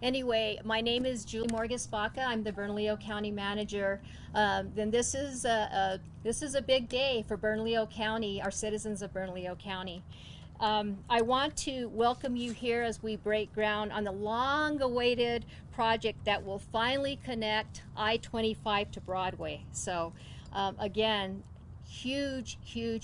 Anyway, my name is Julie Morgus-Baca. I'm the Bernalillo County Manager. Then this is a big day for Bernalillo County, our citizens of Bernalillo County. I want to welcome you here as we break ground on the long-awaited project that will finally connect I-25 to Broadway. So again, huge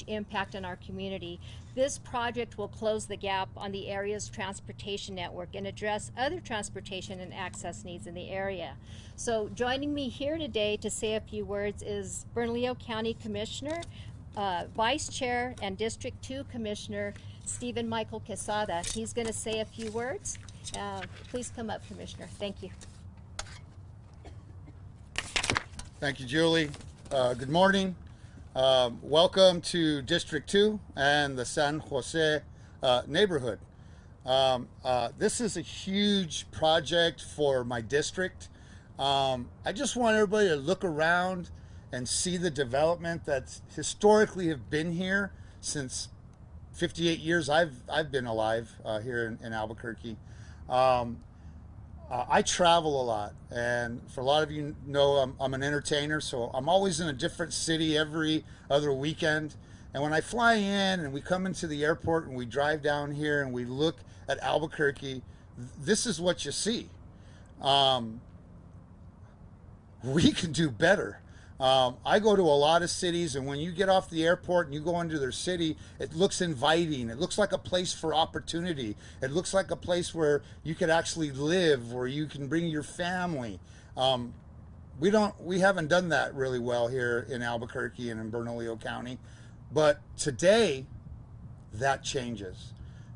impact on our community. This project will close the gap on the area's transportation network and address other transportation and access needs in the area. So joining me here today to say a few words is Bernalillo County Commissioner, Vice Chair and District 2 Commissioner Stephen Michael Quesada. He's going to say a few words. Please come up, Commissioner. Thank you. Thank you, Julie. Good morning. Welcome to District 2 and the San Jose neighborhood. This is a huge project for my district. I just want everybody to look around and see the development that historically have been here since 58 years I've been alive here in Albuquerque. I travel a lot, and for a lot of you know, I'm an entertainer, so I'm always in a different city every other weekend. And when I fly in and we come into the airport and we drive down here and we look at Albuquerque, this is what you see. We can do better. I go to a lot of cities, and when you get off the airport and you go into their city, it looks inviting. It looks like a place for opportunity. It looks like a place where you could actually live, where you can bring your family. We haven't done that really well here in Albuquerque and in Bernalillo County. But today, that changes.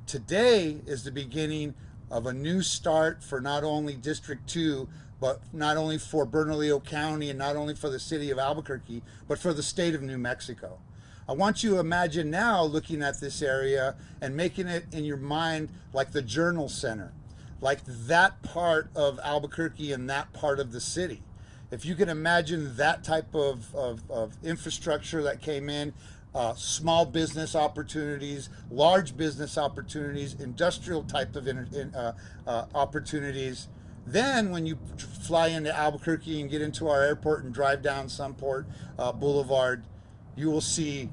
Today is the beginning of a new start for not only District 2, but not only for Bernalillo County and not only for the city of Albuquerque, but for the state of New Mexico. I want you to imagine now looking at this area and making it in your mind like the Journal Center, like that part of Albuquerque and that part of the city. If you can imagine that type of infrastructure that came in, small business opportunities, large business opportunities, industrial type of opportunities. Then when you fly into Albuquerque and get into our airport and drive down Sunport Boulevard, you will see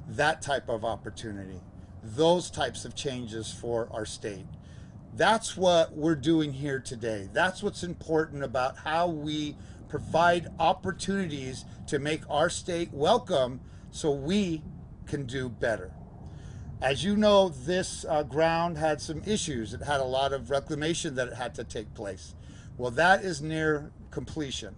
that type of opportunity, those types of changes for our state. That's what we're doing here today. That's what's important about how we provide opportunities to make our state welcome so we can do better. As you know, this ground had some issues. It had a lot of reclamation that it had to take place. Well, that is near completion.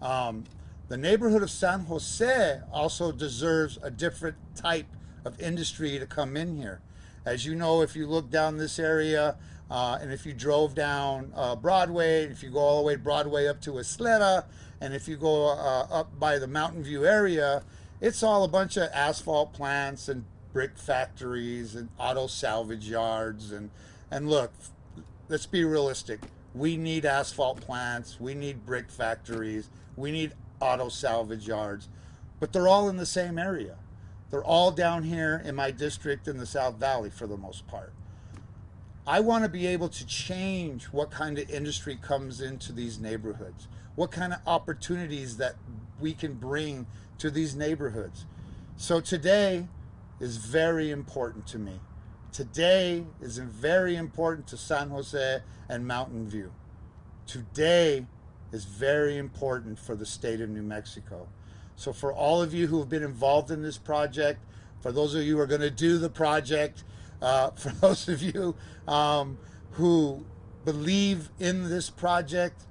The neighborhood of San Jose also deserves a different type of industry to come in here. As you know, if you look down this area, and if you drove down Broadway, if you go all the way Broadway up to Isleta, and if you go up by the Mountain View area, it's all a bunch of asphalt plants and brick factories and auto salvage yards. And look, let's be realistic. We need asphalt plants, we need brick factories, we need auto salvage yards, but they're all in the same area. They're all down here in my district in the South Valley for the most part. I want to be able to change what kind of industry comes into these neighborhoods, what kind of opportunities that we can bring to these neighborhoods. So today is very important to me. Today is very important to San Jose and Mountain View. Today is very important for the state of New Mexico. So for all of you who have been involved in this project, for those of you who are going to do the project, for those of you who believe in this project,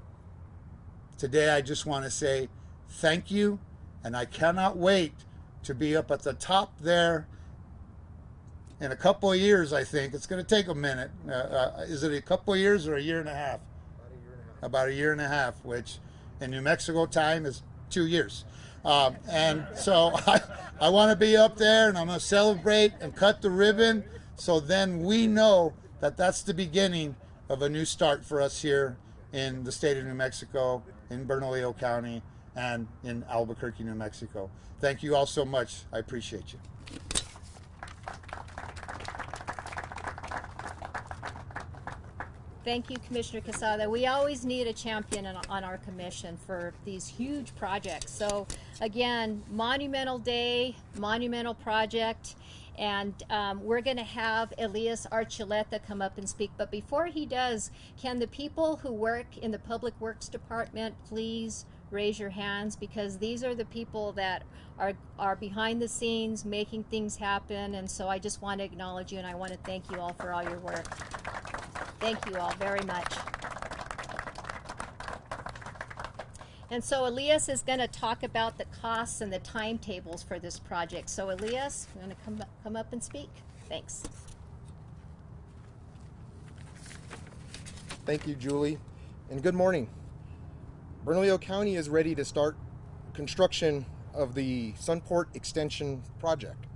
today I just want to say thank you, and I cannot wait to be up at the top there in a couple of years. I think it's going to take a minute. Is it a couple of years or a year and a half? About a year and a half, which in New Mexico time is 2 years. And so I want to be up there, and I'm going to celebrate and cut the ribbon, so then we know that that's the beginning of a new start for us here in the state of New Mexico, in Bernalillo County, and in Albuquerque, New Mexico. Thank you all so much. I appreciate you. Thank you, Commissioner Quesada. We always need a champion on our commission for these huge projects. So again, monumental day, monumental project, and we're going to have Elias Archuleta come up and speak. But before he does, can the people who work in the Public Works Department please raise your hands, because these are the people that are behind the scenes making things happen. And so I just want to acknowledge you, and I want to thank you all for all your work. Thank you all very much. And so Elias is going to talk about the costs and the timetables for this project. So Elias, you want to come up and speak? Thanks. Thank you, Julie, and good morning. Bernalillo County is ready to start construction of the Sunport extension project.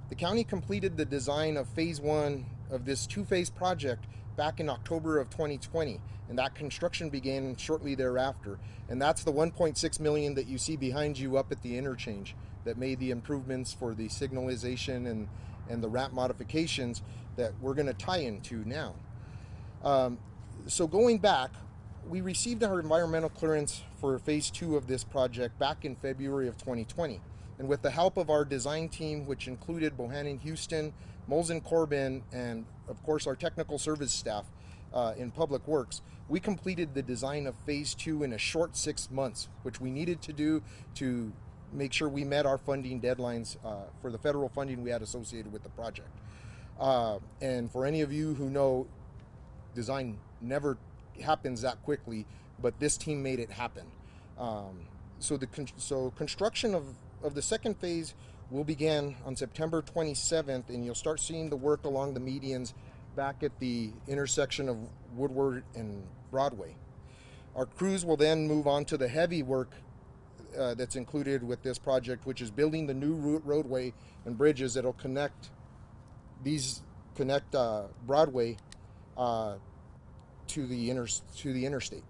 The county completed the design of phase 1 of this two-phase project back in October of 2020, and that construction began shortly thereafter. And that's the 1.6 million that you see behind you up at the interchange that made the improvements for the signalization and the ramp modifications that we're going to tie into now. So going back, we received our environmental clearance for phase 2 of this project back in February of 2020. And with the help of our design team, which included Bohannon Houston, Molson Corbin, and of course our technical service staff in Public Works, we completed the design of phase 2 in a short 6 months, which we needed to do to make sure we met our funding deadlines for the federal funding we had associated with the project. And for any of you who know, design never happens that quickly, but this team made it happen. So construction of the second phase will begin on September 27th, and you'll start seeing the work along the medians back at the intersection of Woodward and Broadway. Our crews will then move on to the heavy work that's included with this project, which is building the new roadway and bridges that'll connect Broadway to the interstate.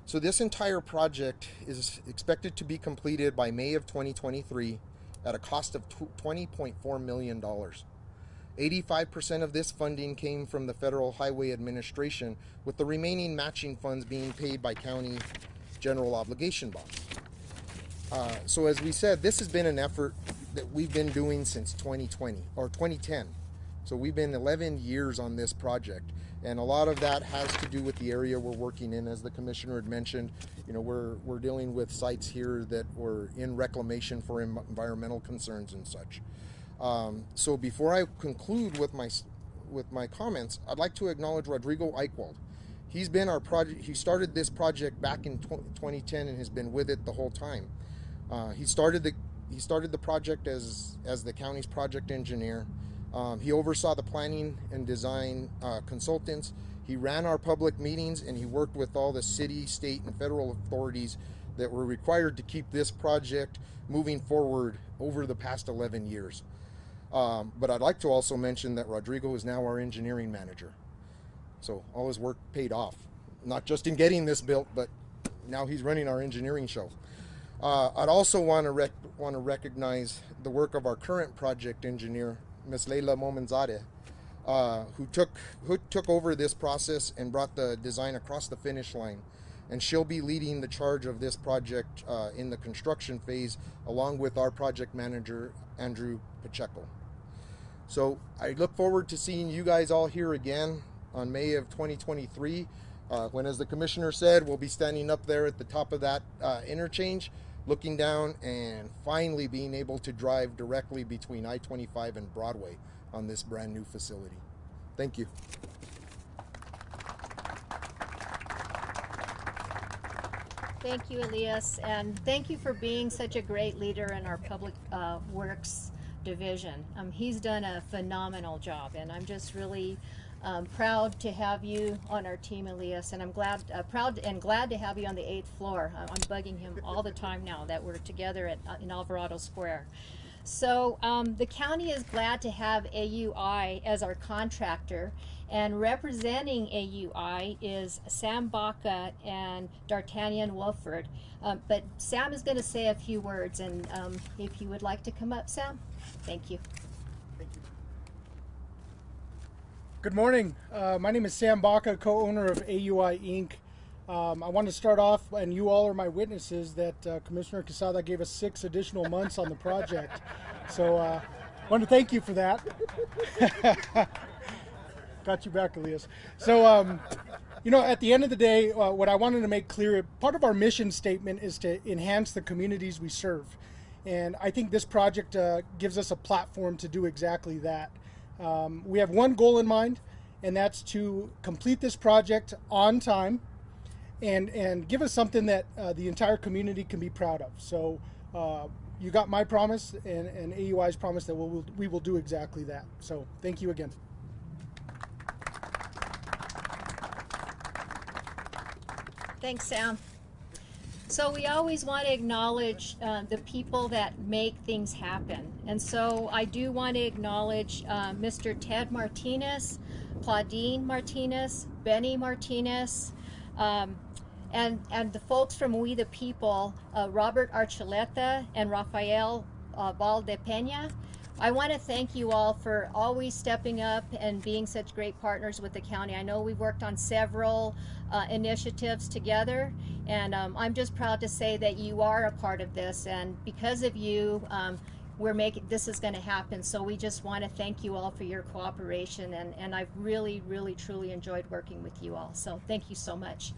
So this entire project is expected to be completed by May of 2023 at a cost of $20.4 million. 85% of this funding came from the Federal Highway Administration, with the remaining matching funds being paid by county general obligation bonds. So as we said, this has been an effort that we've been doing since 2020 or 2010. So we've been 11 years on this project, and a lot of that has to do with the area we're working in. As the commissioner had mentioned, you know, we're dealing with sites here that were in reclamation for environmental concerns and such. So before I conclude with my comments, I'd like to acknowledge Rodrigo Eichwald. He's been our project. He started this project back in 2010 and has been with it the whole time. He started the project as the county's project engineer. He oversaw the planning and design consultants. He ran our public meetings, and he worked with all the city, state, and federal authorities that were required to keep this project moving forward over the past 11 years. But I'd like to also mention that Rodrigo is now our engineering manager. So all his work paid off, not just in getting this built, but now he's running our engineering show. I'd also want to recognize the work of our current project engineer, Ms. Leila Momenzadeh, who took over this process and brought the design across the finish line. And she'll be leading the charge of this project in the construction phase, along with our project manager, Andrew Pacheco. So I look forward to seeing you guys all here again on May of 2023, when, as the commissioner said, we'll be standing up there at the top of that interchange, looking down and finally being able to drive directly between I-25 and Broadway on this brand new facility. Thank you. Thank you, Elias, and thank you for being such a great leader in our Public Works division. He's done a phenomenal job, and I'm just really proud to have you on our team, Elias, and I'm proud and glad to have you on the 8th floor. I'm bugging him all the time now that we're together in Alvarado Square. So the county is glad to have AUI as our contractor, and representing AUI is Sam Baca and D'Artagnan Wolford. But Sam is going to say a few words, and if you would like to come up, Sam. Thank you. Thank you. Good morning. My name is Sam Baca, co-owner of AUI Inc. I want to start off, and you all are my witnesses, that Commissioner Quesada gave us 6 additional months on the project. So I want to thank you for that. Got you back, Elias. So, at the end of the day, what I wanted to make clear, part of our mission statement is to enhance the communities we serve. And I think this project gives us a platform to do exactly that. We have one goal in mind, and that's to complete this project on time and give us something that the entire community can be proud of. So you got my promise and AUI's promise that we will do exactly that. So thank you again. Thanks, Sam. So we always want to acknowledge the people that make things happen. And so I do want to acknowledge Mr. Ted Martinez, Claudine Martinez, Benny Martinez, and the folks from We the People, Robert Archuleta and Rafael Valdepena. I want to thank you all for always stepping up and being such great partners with the county. I know we've worked on several initiatives together, and I'm just proud to say that you are a part of this, and because of you, this is going to happen. So we just want to thank you all for your cooperation, and I've really, really, truly enjoyed working with you all. So thank you so much.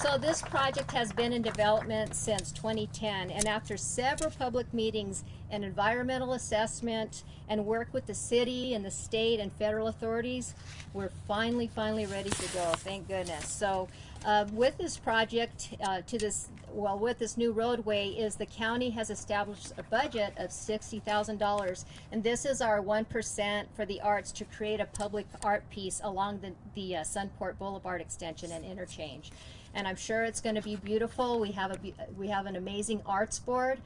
So this project has been in development since 2010, and after several public meetings and environmental assessment and work with the city and the state and federal authorities, we're finally ready to go, thank goodness. So with this project, with this new roadway, is the county has established a budget of $60,000, and this is our 1% for the arts to create a public art piece along the Sunport Boulevard extension and interchange. And I'm sure it's going to be beautiful. We have an amazing arts board.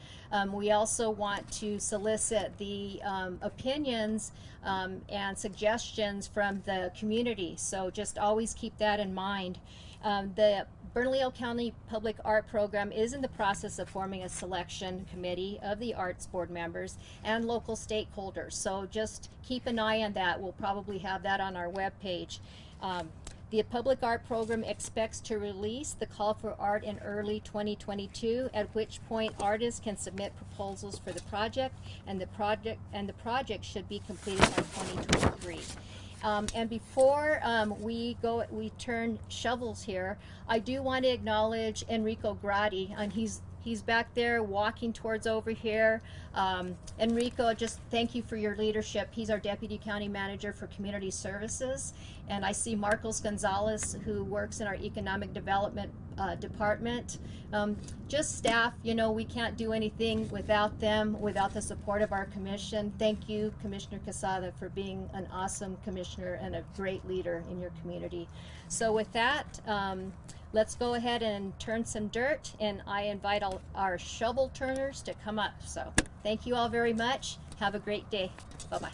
We also want to solicit the opinions and suggestions from the community. So just always keep that in mind. The Bernalillo County Public Art Program is in the process of forming a selection committee of the arts board members and local stakeholders. So just keep an eye on that. We'll probably have that on our webpage. The Public Art Program expects to release the call for art in early 2022, at which point artists can submit proposals for the project, and the project should be completed by 2023. And before we turn shovels here, I do want to acknowledge Enrico Gradi, and he's back there walking towards over here. Enrico, just thank you for your leadership. He's our Deputy County Manager for Community Services. And I see Marcos Gonzalez, who works in our Economic Development Department. Just staff, we can't do anything without them, without the support of our commission. Thank you, Commissioner Quesada, for being an awesome commissioner and a great leader in your community. So with that, let's go ahead and turn some dirt, and I invite all our shovel turners to come up. So thank you all very much. Have a great day. Bye-bye.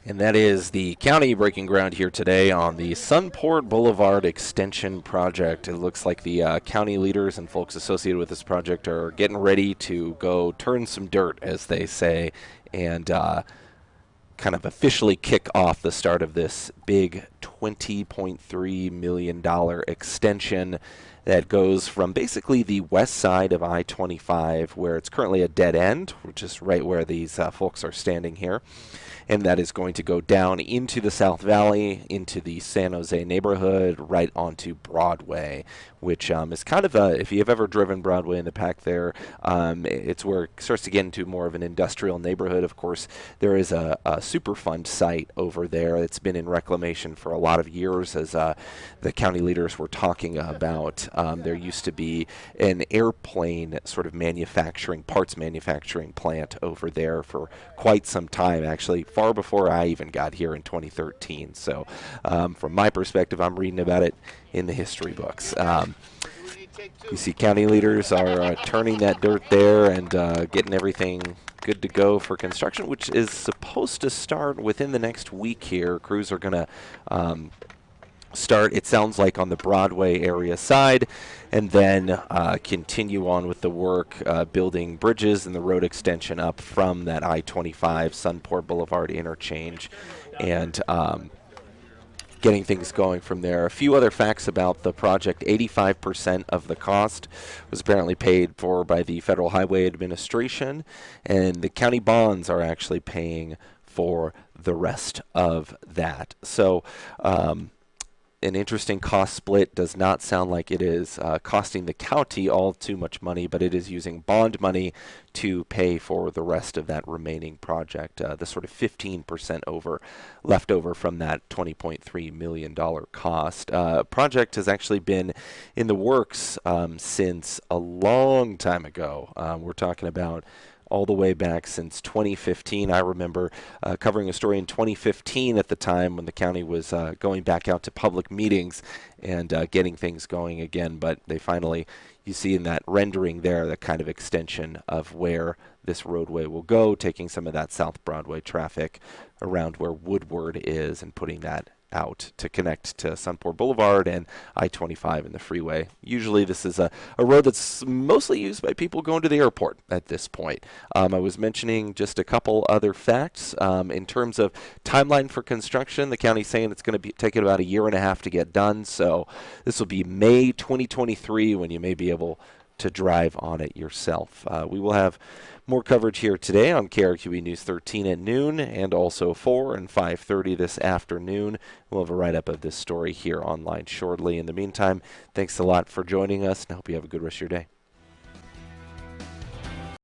And that is the county breaking ground here today on the Sunport Boulevard extension project. It looks like the county leaders and folks associated with this project are getting ready to go turn some dirt, as they say, and kind of officially kick off the start of this big $20.3 million extension that goes from basically the west side of I-25, where it's currently a dead end, which is right where these folks are standing here. And that is going to go down into the South Valley, into the San Jose neighborhood, right onto Broadway, which is kind of a, if you've ever driven Broadway in the back there, it's where it starts to get into more of an industrial neighborhood. Of course, there is a Superfund site over there. It's been in reclamation for a lot of years, as the county leaders were talking about. There used to be an airplane sort of parts manufacturing plant over there for quite some time, actually, far before I even got here in 2013. So from my perspective, I'm reading about it in the history books. You see county leaders are turning that dirt there and getting everything good to go for construction, which is supposed to start within the next week here. Crews are going to start, it sounds like, on the Broadway area side, and then continue on with the work building bridges and the road extension up from that I-25 Sunport Boulevard interchange, and getting things going from there. A few other facts about the project: 85% of the cost was apparently paid for by the Federal Highway Administration, and the county bonds are actually paying for the rest of that. So an interesting cost split. Does not sound like it is costing the county all too much money, but it is using bond money to pay for the rest of that remaining project, the sort of 15% left over from that $20.3 million cost. Project has actually been in the works since a long time ago. We're talking about all the way back since 2015. I remember covering a story in 2015 at the time when the county was going back out to public meetings and getting things going again. But they finally, you see in that rendering there, the kind of extension of where this roadway will go, taking some of that South Broadway traffic around where Woodward is and putting that out to connect to Sunport Boulevard and I-25 and the freeway. Usually this is a road that's mostly used by people going to the airport at this point. I was mentioning just a couple other facts. In terms of timeline for construction, the county's saying it's going to take it about 1.5 years to get done, so this will be May 2023 when you may be able to drive on it yourself. We will have more coverage here today on KRQE News 13 at noon, and also 4 and 5:30 this afternoon. We'll have a write-up of this story here online shortly. In the meantime, thanks a lot for joining us, and I hope you have a good rest of your day.